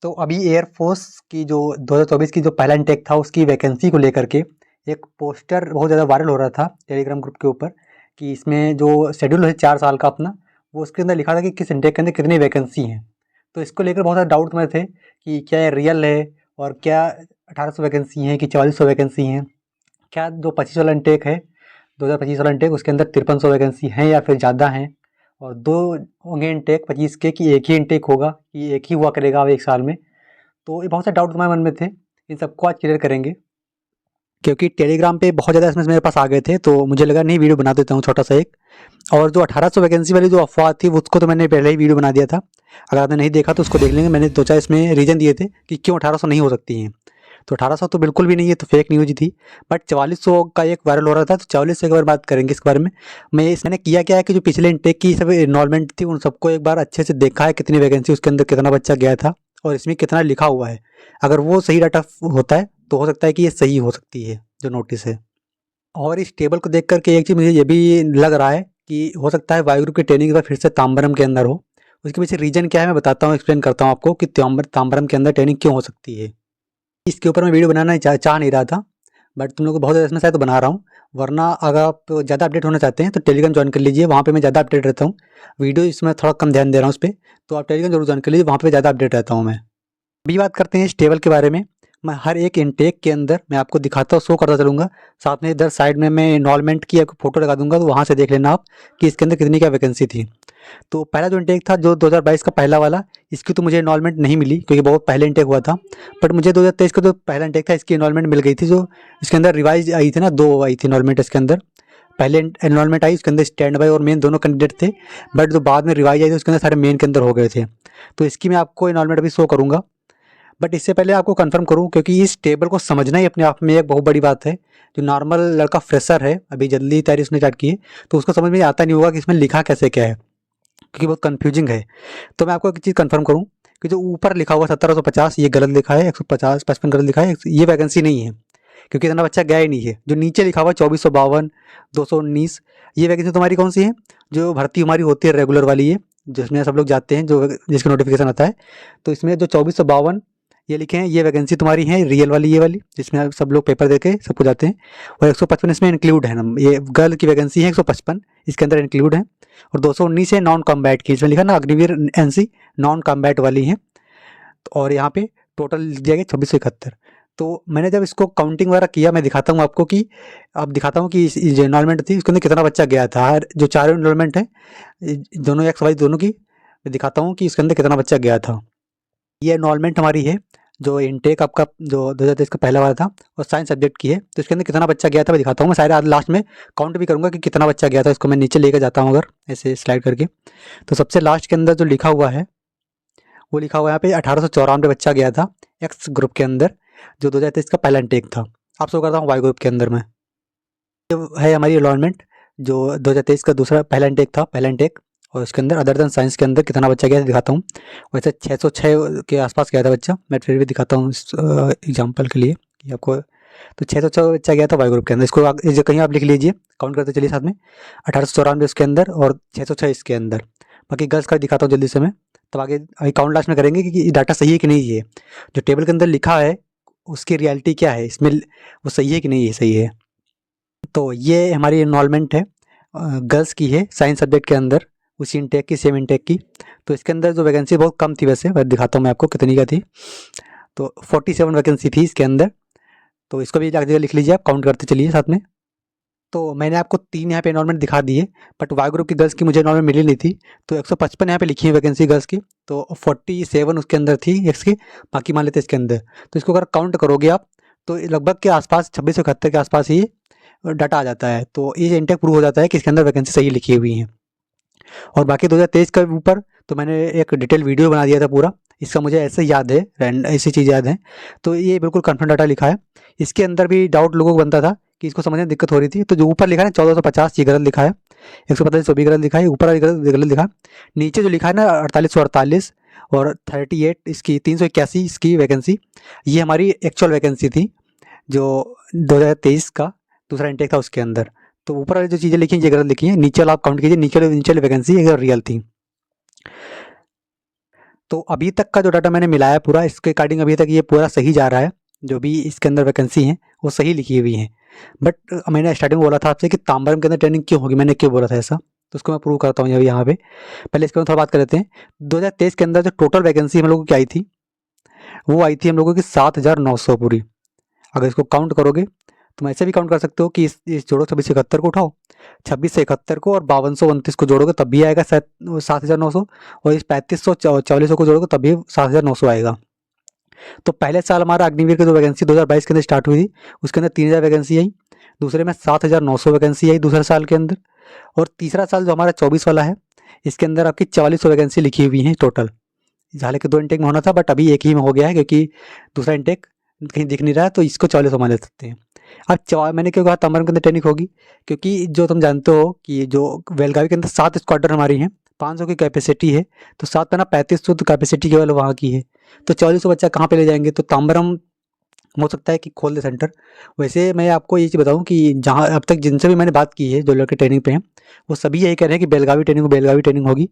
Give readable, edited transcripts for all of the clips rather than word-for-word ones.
तो अभी एयरफोर्स की जो 2024 की जो पहला इंटेक था उसकी वैकेंसी को लेकर के एक पोस्टर बहुत ज़्यादा वायरल हो रहा था टेलीग्राम ग्रुप के ऊपर कि इसमें जो शेड्यूल है 4 साल का अपना, वो उसके अंदर लिखा था कि किस इंटेक के अंदर कितनी वैकेंसी हैं। तो इसको लेकर बहुत सारे डाउट में थे कि क्या ये रियल है और क्या 1800 वैकेंसी हैं कि 4400 वैकेंसी हैं। क्या जो 25 वाला इंटेक है, 2025 वाला इंटेक, उसके अंदर 5300 वैकेंसी हैं या फिर ज़्यादा हैं। और 2 होंगे इंटेक 25 के कि एक ही इंटेक होगा कि एक ही हुआ करेगा अब 1 साल में। तो ये बहुत सारे डाउट तुम्हारे मन में थे, इन सबको आज क्लियर करेंगे। क्योंकि टेलीग्राम पे बहुत ज़्यादा एसएमएस मेरे पास आ गए थे, तो मुझे लगा नहीं वीडियो बना देता हूँ छोटा सा एक। और जो 1800 वैकेंसी वाली जो अफवाह थी उसको तो मैंने पहले ही वीडियो बना दिया था। अगर आपने नहीं देखा तो उसको देख लेंगे। मैंने 2-4 इसमें रीज़न दिए थे कि क्यों 1800 नहीं हो सकती हैं। तो 1800 तो बिल्कुल भी नहीं है, तो फेक न्यूज़ ही थी। बट 4400 का एक वायरल हो रहा था, तो 4400 के बारे में बात करेंगे इस बारे में। मैंने किया क्या है कि जो पिछले इंटेक की सब एनरोलमेंट थी उन सबको एक बार अच्छे से देखा है, कितनी वैकेंसी उसके अंदर कितना बच्चा गया था और इसमें कितना लिखा हुआ है। अगर वो सही डाटा होता है तो हो सकता है कि ये सही हो सकती है जो नोटिस है। और इस टेबल को देख कर के एक चीज़ मुझे ये भी लग रहा है कि हो सकता है वायु ग्रुप की ट्रेनिंग एक बार फिर से ताम्बरम के अंदर हो। उसके पीछे रीज़न क्या है मैं बताता हूँ, एक्सप्लेन करता हूँ आपको कि ताम्बरम के अंदर ट्रेनिंग क्यों हो सकती है। इसके ऊपर मैं वीडियो बनाना चाह नहीं रहा था, बट तुम लोग को बहुत ज़्यादा इसमें शायद तो बना रहा हूँ। वरना अगर आप ज़्यादा अपडेट होना चाहते हैं तो टेलीग्राम ज्वाइन कर लीजिए, वहाँ पे मैं ज़्यादा अपडेट रहता हूँ। वीडियो इसमें थोड़ा कम ध्यान दे रहा हूँ उस पे, तो आप टेलीग्राम जरूर ज्वाइन कर लीजिए, वहाँ पे ज़्यादा अपडेट रहता हूँ मैं। अभी बात करते हैं इस टेबल के बारे में। मैं हर एक इनटेक के अंदर मैं आपको दिखाता हूँ, शो करता चलूँगा। साथ में इधर साइड में मैं एनरोलमेंट की एक फ़ोटो लगा दूँगा, तो वहाँ से देख लेना आप कि इसके अंदर कितनी क्या वैकेंसी थी। तो पहला जो इंटेक था जो 2022 का पहला वाला, इसकी तो मुझे एनरोलमेंट नहीं मिली क्योंकि बहुत पहले इंटेक हुआ था। बट मुझे 2023 का जो पहला इंटेक था इसकी एनरोलमेंट मिल गई थी। जो इसके अंदर रिवाइज आई थी ना, 2 आई थी एनरोलमेंट इसके अंदर। पहले एनरोलमेंट आई उसके अंदर स्टैंड बाय और मेन दोनों कैंडिडेट थे, बट जो बाद में रिवाइज आई थी उसके अंदर सारे मेन के अंदर हो गए थे। तो इसकी मैं आपको एनरोलमेंट अभी शो करूँगा। बट इससे पहले आपको कंफर्म करूँ, क्योंकि इस टेबल को समझना ही अपने आप में एक बहुत बड़ी बात है। जो नॉर्मल लड़का फ्रेशर है, अभी जल्दी तैयारी उसने स्टार्ट की है, तो उसको समझ में आता नहीं होगा कि इसमें लिखा कैसे क्या है, क्योंकि बहुत कन्फ्यूजिंग है। तो मैं आपको एक चीज़ कंफर्म करूँ कि जो ऊपर लिखा हुआ 1750 ये गलत लिखा है, 150 55 गलत लिखा है, ये वैकेंसी नहीं है क्योंकि इतना बच्चा गया ही नहीं है। जो नीचे लिखा हुआ 2452 219 ये वैकेंसी तुम्हारी कौन सी है? जो भर्ती हमारी होती है रेगुलर वाली है, जिसमें सब लोग जाते हैं, जो जिसका नोटिफिकेशन आता है। तो इसमें जो 2452 ये लिखे हैं ये वैकेंसी तुम्हारी है रियल वाली, ये वाली जिसमें सब लोग पेपर दे के सबको जाते हैं। और 155 इसमें इंक्लूड है ना, ये गर्ल की वैकेंसी है 155 इसके अंदर इंक्लूड है। और 219 है नॉन कॉम्बैट की, इसमें लिखा ना अग्निवीर एनसी नॉन कॉम्बैट वाली है। और यहाँ पे टोटल दिया गया 2671। तो मैंने जब इसको काउंटिंग वगैरह किया, मैं दिखाता हूँ आपको कि अब दिखाता हूँ कि जो इनरोलमेंट थी उसके अंदर कितना बच्चा गया था। हर जो चारों इनरोलमेंट है दोनों एक्स वाई दोनों की, मैं दिखाता हूँ कि इसके अंदर कितना बच्चा गया था। ये इनरोलमेंट हमारी है जो इनटेक आपका जो 2023 का पहला वाला था और साइंस सब्जेक्ट की है। तो इसके अंदर कितना बच्चा गया था मैं दिखाता हूँ। मैं सारे लास्ट में काउंट भी करूँगा कि कितना बच्चा गया था। इसको मैं नीचे लेकर जाता हूँ अगर ऐसे स्लाइड करके, तो सबसे लास्ट के अंदर जो लिखा हुआ है वो लिखा हुआ है यहाँ पे 1894 बच्चा गया था एक्स ग्रुप के अंदर, जो 2023 का पहला इंटेक था। आप शो करता हूँ वाई ग्रुप के अंदर में। ये है हमारी अलॉटमेंट जो 2023 का दूसरा पहला इंटेक था, पहला इंटेक। और उसके अंदर अदर देन साइंस के अंदर कितना बच्चा गया दिखाता हूँ। वैसे 606 के आसपास गया था बच्चा, मैं फिर भी दिखाता हूँ इस एग्जाम्पल के लिए कि आपको। तो 606 बच्चा गया था वाई ग्रुप के अंदर। इसको कहीं आप लिख लीजिए, काउंट करते चलिए साथ में। 1894 इसके अंदर और 606 इसके अंदर। बाकी गर्ल्स का दिखाता हूँ जल्दी से मैं, तब आगे अभी काउंट लास्ट में करेंगे कि डाटा सही है कि नहीं। ये जो टेबल के अंदर लिखा है उसकी रियलिटी क्या है, इसमें वो सही है कि नहीं है सही है। तो ये हमारी इनरोलमेंट है, गर्ल्स की है साइंस सब्जेक्ट के अंदर, उसी इंटेक की, सेम इंटेक की। तो इसके अंदर जो वैकेंसी बहुत कम थी, वैसे मैं दिखाता हूँ मैं आपको कितनी का थी। तो 47 वैकेंसी थी इसके अंदर। तो इसको भी जगह लिख लीजिए आप, काउंट करते चलिए साथ में। तो मैंने आपको 3 यहाँ पे एनरोलमेंट दिखा दिए, बट वाई ग्रुप की गर्ल्स की मुझे एनरोलमेंट मिली नहीं थी। तो 155 यहाँ पे लिखी है वैकेंसी गर्ल्स की, तो 47 उसके अंदर थी एक्स की, बाकी मान लेते इसके अंदर। तो इसको अगर काउंट करोगे आप तो लगभग के आसपास 2671 के आसपास ही डाटा आ जाता है। तो ये इंटेक प्रूव हो जाता है कि इसके अंदर वैकेंसी सही लिखी हुई है। और बाकी 2023 के ऊपर तो मैंने एक डिटेल वीडियो बना दिया था पूरा, इसका मुझे ऐसे याद है, ऐसी चीज़ याद है। तो ये बिल्कुल कन्फर्म डाटा लिखा है। इसके अंदर भी डाउट लोगों को बनता था कि इसको समझने में दिक्कत हो रही थी। तो जो ऊपर लिखा है ना 1450 ये गलत लिखा है, 145 भी गलत लिखा है, ऊपर वाली गलत लिखा है। नीचे जो लिखा है ना 4848 और 38 इसकी 381 इसकी वैकेंसी, ये हमारी एक्चुअल वैकेंसी थी जो 2023 का दूसरा इंटेक था उसके अंदर। तो ऊपर वाली जो चीज़ें लिखी हैं ये गलत लिखी हैं, नीचे वाला आप काउंट कीजिए, नीचे वाली वैकेंसी अगर रियल थी। तो अभी तक का जो डाटा मैंने मिलाया पूरा, इसके अकॉर्डिंग अभी तक ये पूरा सही जा रहा है। जो भी इसके अंदर वैकेंसी हैं वो सही लिखी हुई हैं। बट मैंने स्टार्टिंग में बोला था आपसे कि तांबरम के अंदर ट्रेनिंग क्यों होगी, मैंने क्यों बोला था ऐसा, तो उसको मैं प्रूव करता हूँ अभी यहाँ पे। पहले इसके बारे में थोड़ा बात कर लेते हैं। 2023 के अंदर जो टोटल वैकेंसी हम लोगों की आई थी, वो आई थी हम लोगों की 7,900 पूरी। अगर इसको काउंट करोगे तो तुम ऐसे भी काउंट कर सकते हो कि इस जोड़ो 2671 को उठाओ, 2671 को और 5229 को जोड़ोगे तब भी आएगा 7,900, और इस 3544 को जोड़ोगे तब भी 7,900 आएगा। तो पहले साल हमारा अग्निवीर की जो वैकेंसी 2022 के अंदर स्टार्ट हुई थी, उसके अंदर 3,000 वैकेंसी आई, दूसरे में 7,900 वैकेंसी आई दूसरे साल के अंदर, और तीसरा साल जो हमारा 24 वाला है, इसके अंदर आपकी 4400 वैकेंसी लिखी हुई है टोटल। हालांकि 2 इनटेक में होना था बट अभी एक ही में हो गया है, क्योंकि दूसरा इनटेक कहीं दिख नहीं रहा है, तो इसको 4400 मान ले सकते हैं। अब मैंने क्यों कहा तांबरम के अंदर ट्रेनिंग होगी, क्योंकि जो तुम जानते हो कि जो बेलगावी के अंदर 7 स्क्वाड्रन हमारी हैं, 500 की कैपेसिटी है, तो 7 पे ना 3500 तो कैपेसिटी केवल वहाँ की है, तो 4400 बच्चा कहाँ पे ले जाएंगे, तो तांबरम हो सकता है कि खोल दे सेंटर। वैसे मैं आपको ये चीज़ बताऊँ कि जहाँ अब तक जिनसे भी मैंने बात की है, जो लड़के ट्रेनिंग पे हैं, वो सभी यही कह रहे हैं कि बेलगावी ट्रेनिंग होगी।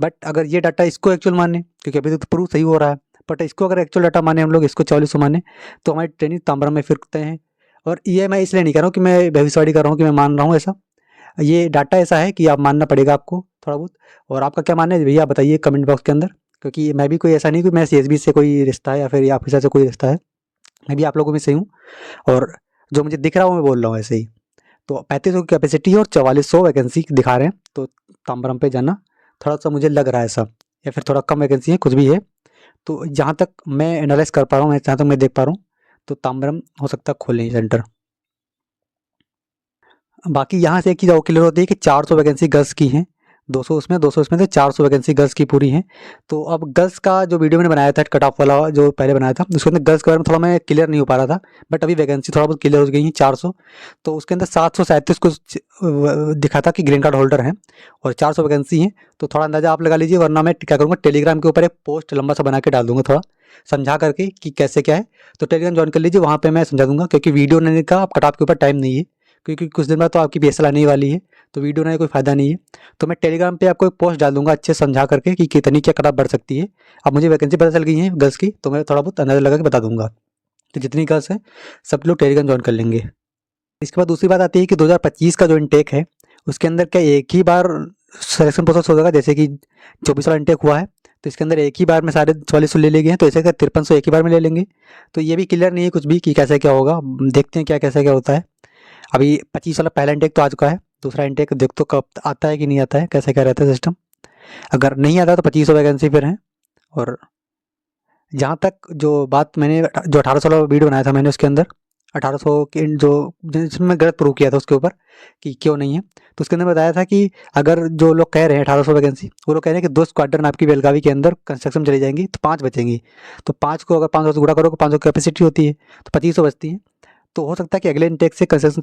बट अगर ये डाटा इसको एक्चुअल माने, क्योंकि अभी तक तो प्रूव सही हो रहा है, बट इसको अगर एक्चुअल डाटा माने हम लोग, इसको 4400 माने, तो हमारी ट्रेनिंग तांबरम में फिरते हैं। और ये मैं इसलिए नहीं कह रहा हूँ कि मैं भविष्यवाणी कर रहा हूँ कि मैं मान रहा हूँ ऐसा, ये डाटा ऐसा है कि आप मानना पड़ेगा आपको थोड़ा बहुत। और आपका क्या मानना है भैया, बताइए कमेंट बॉक्स के अंदर, क्योंकि मैं भी कोई ऐसा नहीं कि मैं सीएसबी से कोई रिश्ता है या फिर ऑफिसर से कोई रिश्ता है, मैं भी आप लोगों में से हूँ, और जो मुझे दिख रहा है वो मैं बोल रहा हूँ ऐसे ही। तो 3500 की कैपेसिटी है और 4400 वैकेंसी दिखा रहे हैं, तो तांबरम पे जाना थोड़ा सा मुझे लग रहा है ऐसा, या फिर थोड़ा कम वैकेंसी है, कुछ भी है। तो जहाँ तक मैं एनालाइज कर पा रहा हूँ, जहाँ तक मैं देख पा रहा हूँ, तो तांबरम हो सकता है खोलें सेंटर। बाकी यहाँ से एक चीज़ और क्लियर होती है कि 400 वैकेंसी गर्ल्स की हैं, 200 उसमें से 400 वैकेंसी गर्ल्स की पूरी हैं। तो अब गर्ल्स का जो वीडियो मैंने बनाया था कट ऑफ वाला जो पहले बनाया था, उसके अंदर गर्ल्स के बारे में थोड़ा मैं क्लियर नहीं हो पा रहा था, बट अभी वैकेंसी थोड़ा बहुत क्लियर हो गई है 400। तो उसके अंदर 737 को दिखा था कि ग्रीन कार्ड होल्डर हैं, और 400 वैकेंसी हैं, तो थोड़ा अंदाजा आप लगा लीजिए, वरना मैं क्या करूँगा टेलीग्राम के ऊपर एक पोस्ट लंबा सा बना के डाल दूंगा, थोड़ा समझा करके कि कैसे क्या है। तो टेलीग्राम ज्वाइन कर लीजिए, वहाँ पे मैं समझा दूंगा, क्योंकि वीडियो बनाने का अब कट ऑफ के ऊपर टाइम नहीं है, क्योंकि कुछ दिन बाद तो आपकी PSL आने ही वाली है, तो वीडियो बनाने का कोई फ़ायदा नहीं है। तो मैं टेलीग्राम पे आपको एक पोस्ट डाल दूंगा अच्छे से समझा करके कि कितनी क्या कट ऑफ बढ़ सकती है। अब मुझे वैकेंसी पता चल गई है गर्ल्स की, तो मैं थोड़ा बहुत अंदाज़ा लगा के बता दूंगा, तो जितनी गर्ल्स हैं सब लोग टेलीग्राम ज्वाइन कर लेंगे। इसके बाद दूसरी बात आती है कि 2025 का जो इनटेक है, उसके अंदर क्या एक ही बार सिलेक्शन प्रोसेस हो जाएगा, जैसे कि 24 वाला इनटेक हुआ है, तो इसके अंदर एक ही बार में सारे 4400 ले लिए गए हैं, तो ऐसे कर 5300 एक ही बार में ले लेंगे। तो ये भी क्लियर नहीं है कुछ भी कि कैसे क्या होगा, देखते हैं क्या कैसे क्या होता है। अभी 25 वाला पहला इनटेक तो आ चुका है, दूसरा इनटेक देख तो कब आता है कि नहीं आता है, कैसे क्या रहता है सिस्टम। अगर नहीं आता तो 2500 वैकेंसी फिर हैं। और जहाँ तक जो बात मैंने जो 1800 वाला वीडियो बनाया था मैंने, उसके अंदर 1800 के जो जिसमें गलत प्रूव किया था उसके ऊपर कि क्यों नहीं है, तो उसके अंदर बताया था कि अगर जो लोग कह रहे हैं 1800 वैकेंसी, वो लोग कह रहे हैं कि 2 स्क्वाड्रन आपकी बेलगावी के अंदर कंस्ट्रक्शन चली जाएंगी, तो 5 बचेंगी। तो 5 को अगर 500 से गुणा करो, 500 कैपेसिटी होती है, तो 2500 बचती है। तो हो सकता है कि अगले इनटेक से कंस्ट्रक्शन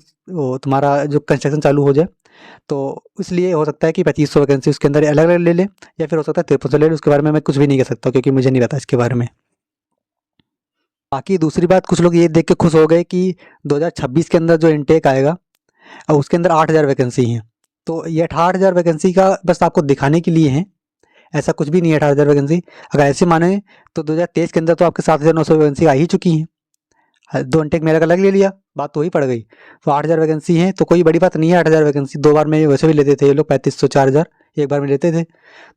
तुम्हारा जो कंस्ट्रक्शन चालू हो जाए, तो इसलिए हो सकता है कि 2500 वैकेंसी उसके अंदर अलग अलग ले ले, या फिर हो सकता है 5300 ले ले। उसके बारे में मैं कुछ भी नहीं कह सकता, क्योंकि मुझे नहीं पता इसके बारे में। बाकी दूसरी बात, कुछ लोग ये देख के खुश हो गए कि 2026 के अंदर जो इनटेक आएगा, और उसके अंदर 8000 वैकेंसी हैं। तो ये 68,000 वैकेंसी का बस आपको दिखाने के लिए है, ऐसा कुछ भी नहीं है 18,000 वैकेंसी। अगर ऐसे माने तो 2023 के अंदर तो आपके 7,900 वैकेंसी आ ही चुकी हैं, 2 इनटेक मेरा अलग ले लिया, बात तो वही पड़ गई। तो 8,000 वैकेंसी है, तो कोई बड़ी बात नहीं है। 8,000 वैकेंसी 2 बार में वैसे भी लेते थे ये लोग, 3500 4000 एक बार में लेते थे,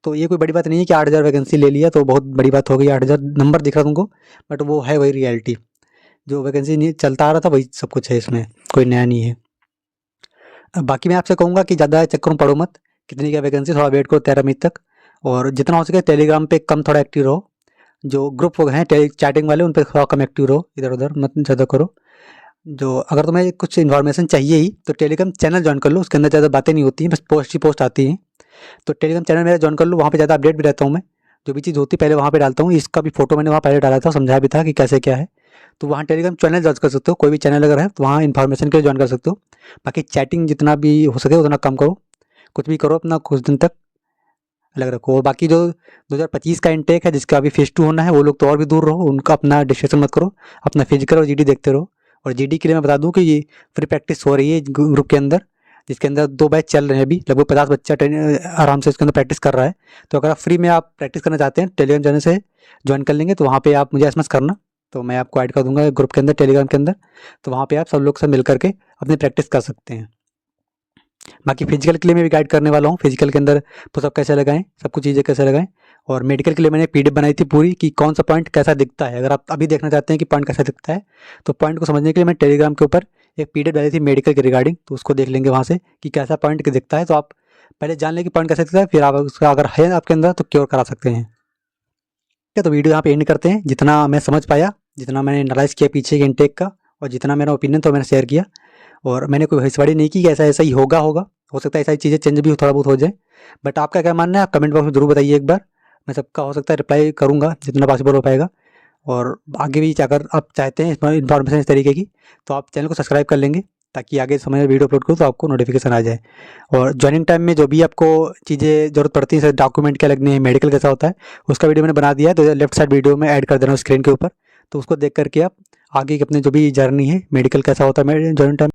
तो ये कोई बड़ी बात नहीं है कि 8,000 वैकेंसी ले लिया तो बहुत बड़ी बात हो गई। 8,000 नंबर दिख रहा तुमको, बट वो है वही रियलिटी, जो वैकेंसी नहीं चलता आ रहा था वही सब कुछ है, इसमें कोई नया नहीं है। बाकी मैं आपसे कहूँगा कि ज़्यादा चक्कर में पड़ो मत, कितनी क्या वैकेंसी, थोड़ा वेट करो 13 मई तक, और जितना हो सके टेलीग्राम पे कम थोड़ा एक्टिव रहो। जो ग्रुप हैं चैटिंग वाले, उन पर थोड़ा कम एक्टिव रहो, इधर उधर मत ज़्यादा करो। जो अगर तुम्हें कुछ इन्फॉर्मेशन चाहिए ही तो टेलीग्राम चैनल ज्वाइन कर लो, उसके अंदर ज़्यादा बातें नहीं होती हैं, बस पोस्ट ही पोस्ट आती हैं। तो टेलीग्राम चैनल मेरा ज्वाइन कर लो, वहाँ पे ज़्यादा अपडेट भी रहता हूँ मैं, जो भी चीज़ होती है पहले वहाँ पे डालता हूँ। इसका भी फोटो मैंने वहाँ पहले डाला था, समझाया भी था कि कैसे क्या है। तो वहाँ टेलीग्राम चैनल ज्वाइन कर सकते हो, कोई भी चैनल अगर है तो वहाँ इन्फॉर्मेशन के लिए ज्वाइन कर सकते हो। बाकी चैटिंग जितना भी हो सके उतना कम करो, कुछ भी करो अपना कुछ दिन तक अलग रखो। और बाकी जो 2025 का इनटेक है, जिसका अभी फेज़ 2 होना है, वो लोग तो और भी दूर रहो, उनका अपना डिस्कशन मत करो, अपना फिजिकल और GD देखते रहो। और GD के लिए मैं बता दूं कि ये फ्री प्रैक्टिस हो रही है ग्रुप के अंदर, जिसके अंदर 2 बैच चल रहे हैं अभी, लगभग 50 बच्चा आराम से इसके अंदर प्रैक्टिस कर रहा है। तो अगर आप फ्री में आप प्रैक्टिस करना चाहते हैं, टेलीग्राम चैनल से ज्वाइन कर लेंगे, तो वहाँ पे आप मुझे एसएमएस करना, तो मैं आपको ऐड कर दूँगा ग्रुप के अंदर, टेलीग्राम के अंदर। तो वहाँ पे आप सब लोग से मिल कर के अपनी प्रैक्टिस कर सकते हैं। बाकी फिजिकल के लिए मैं भी गाइड करने वाला हूँ, फिजिकल के अंदर पुशअप कैसे लगाएं, सब कुछ चीज़ें कैसे लगाएं। और मेडिकल के लिए मैंने पीडीएफ बनाई थी पूरी, कि कौन सा पॉइंट कैसा दिखता है। अगर आप अभी देखना चाहते हैं कि पॉइंट कैसा दिखता है, तो पॉइंट को समझने के लिए मैं टेलीग्राम के ऊपर एक पीडीएफ डाली थी मेडिकल के रिगार्डिंग, तो उसको देख लेंगे वहाँ से कि कैसा पॉइंट दिखता है। तो आप पहले जान लें कि पॉइंट कैसा दिखता है, फिर आप उसका अगर है आपके अंदर तो क्योर करा सकते हैं। ठीक है, तो वीडियो यहाँ पे एंड करते हैं। जितना मैं समझ पाया, जितना मैंने एनालाइज किया पीछे के इनटेक का, और जितना मेरा ओपिनियन तो मैंने शेयर किया, और मैंने कोई भविष्यवाणी नहीं की कि ऐसा ऐसा ही होगा हो सकता है ऐसी चीज़ें चेंज भी थोड़ा बहुत हो जाए। बट आपका क्या मानना है, आप कमेंट बॉक्स में ज़रूर बताइए एक बार। मैं सबका हो सकता है रिप्लाई करूँगा जितना पॉसिबल हो पाएगा। और आगे भी अगर आप चाहते हैं इसमें इन्फॉर्मेशन इस तरीके की, तो आप चैनल को सब्सक्राइब कर लेंगे, ताकि आगे समय में वीडियो अपलोड करूँ तो आपको नोटिफिकेशन आ जाए। और ज्वाइनिंग टाइम में जो भी आपको चीज़ें ज़रूरत पड़ती है, जैसे डॉक्यूमेंट क्या लगने हैं, मेडिकल कैसा होता है, उसका वीडियो मैंने बना दिया है, तो लेफ्ट साइड वीडियो में ऐड कर देना स्क्रीन के ऊपर। तो उसको देख करके आप आगे की अपनी जो भी जर्नी है, मेडिकल कैसा होता है ज्वाइनिंग टाइम